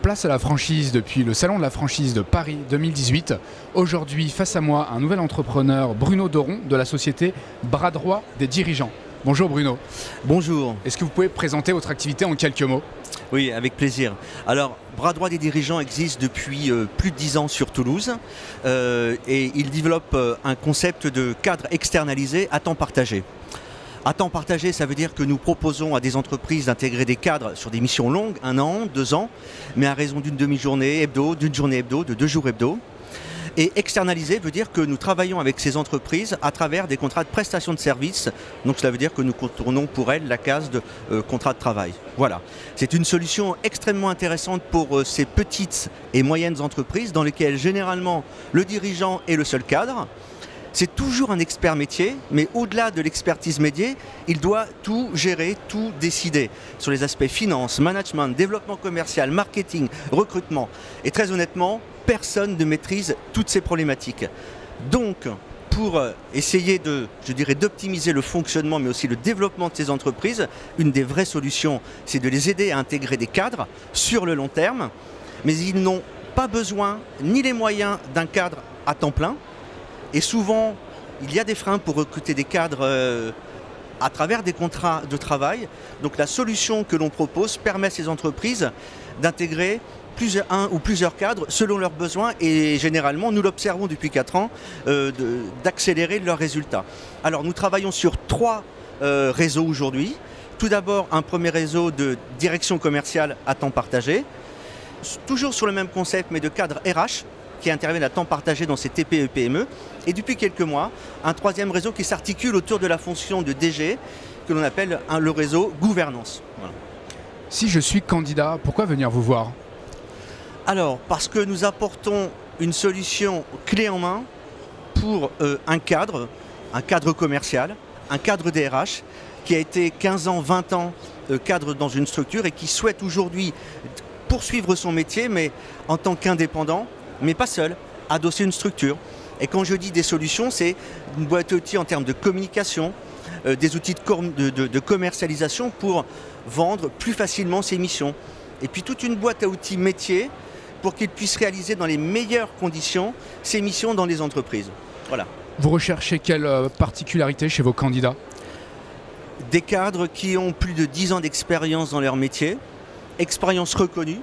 Place à la franchise depuis le Salon de la franchise de Paris 2018. Aujourd'hui, face à moi, un nouvel entrepreneur, Bruno Doron, de la société Bras Droit des Dirigeants. Bonjour Bruno. Bonjour. Est-ce que vous pouvez présenter votre activité en quelques mots? Oui, avec plaisir. Alors, Bras Droit des Dirigeants existe depuis plus de 10 ans sur Toulouse et il développe un concept de cadre externalisé à temps partagé. À temps partagé, ça veut dire que nous proposons à des entreprises d'intégrer des cadres sur des missions longues, 1 an, 2 ans, mais à raison d'une demi-journée hebdo, d'une journée hebdo, de 2 jours hebdo. Et externalisé veut dire que nous travaillons avec ces entreprises à travers des contrats de prestation de services. Donc cela veut dire que nous contournons pour elles la case de contrat de travail. Voilà. C'est une solution extrêmement intéressante pour ces petites et moyennes entreprises dans lesquelles généralement le dirigeant est le seul cadre. C'est toujours un expert métier, mais au-delà de l'expertise métier, il doit tout gérer, tout décider sur les aspects finance, management, développement commercial, marketing, recrutement. Et très honnêtement, personne ne maîtrise toutes ces problématiques. Donc, pour essayer d'optimiser le fonctionnement, mais aussi le développement de ces entreprises, une des vraies solutions, c'est de les aider à intégrer des cadres sur le long terme, mais ils n'ont pas besoin ni les moyens d'un cadre à temps plein. Et souvent, il y a des freins pour recruter des cadres à travers des contrats de travail. Donc la solution que l'on propose permet à ces entreprises d'intégrer un ou plusieurs cadres selon leurs besoins et généralement, nous l'observons depuis 4 ans, d'accélérer leurs résultats. Alors nous travaillons sur 3 réseaux aujourd'hui. Tout d'abord, un premier réseau de direction commerciale à temps partagé, toujours sur le même concept mais de cadre RH, qui interviennent à temps partagé dans ces TPE et PME. Et depuis quelques mois, un 3e réseau qui s'articule autour de la fonction de DG, que l'on appelle le réseau gouvernance. Voilà. Si je suis candidat, pourquoi venir vous voir? Alors, parce que nous apportons une solution clé en main pour un cadre commercial, un cadre DRH, qui a été 15 ans, 20 ans cadre dans une structure et qui souhaite aujourd'hui poursuivre son métier, mais en tant qu'indépendant, mais pas seul, adosser une structure. Et quand je dis des solutions, c'est une boîte à outils en termes de communication, des outils de commercialisation pour vendre plus facilement ses missions. Et puis toute une boîte à outils métier pour qu'ils puissent réaliser dans les meilleures conditions ses missions dans les entreprises. Voilà. Vous recherchez quelle particularité chez vos candidats? Des cadres qui ont plus de 10 ans d'expérience dans leur métier, expérience reconnue,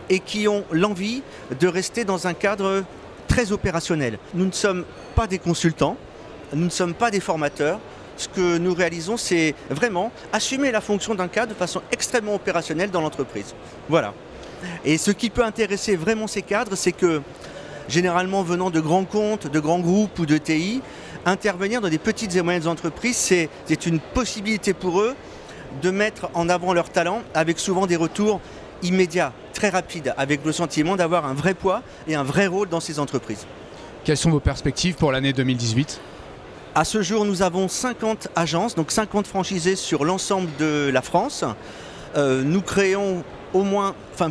et qui ont l'envie de rester dans un cadre très opérationnel. Nous ne sommes pas des consultants, nous ne sommes pas des formateurs. Ce que nous réalisons, c'est vraiment assumer la fonction d'un cadre de façon extrêmement opérationnelle dans l'entreprise. Voilà. Et ce qui peut intéresser vraiment ces cadres, c'est que, généralement venant de grands comptes, de grands groupes ou de TI, intervenir dans des petites et moyennes entreprises, c'est une possibilité pour eux de mettre en avant leur talent avec souvent des retours immédiat, très rapide, avec le sentiment d'avoir un vrai poids et un vrai rôle dans ces entreprises. Quelles sont vos perspectives pour l'année 2018? À ce jour, nous avons 50 agences, donc 50 franchisés sur l'ensemble de la France. Nous créons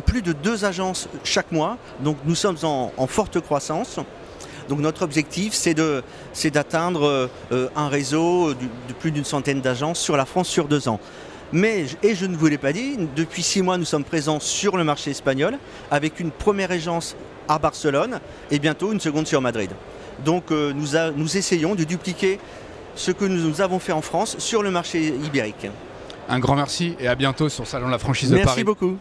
plus de 2 agences chaque mois, donc nous sommes en forte croissance. Donc notre objectif, c'est d'atteindre un réseau de plus d'une centaine d'agences sur la France sur 2 ans. Mais, et je ne vous l'ai pas dit, depuis 6 mois, nous sommes présents sur le marché espagnol avec une première agence à Barcelone et bientôt une seconde sur Madrid. Donc nous essayons de dupliquer ce que nous avons fait en France sur le marché ibérique. Un grand merci et à bientôt sur le Salon de la franchise de Paris. Merci beaucoup.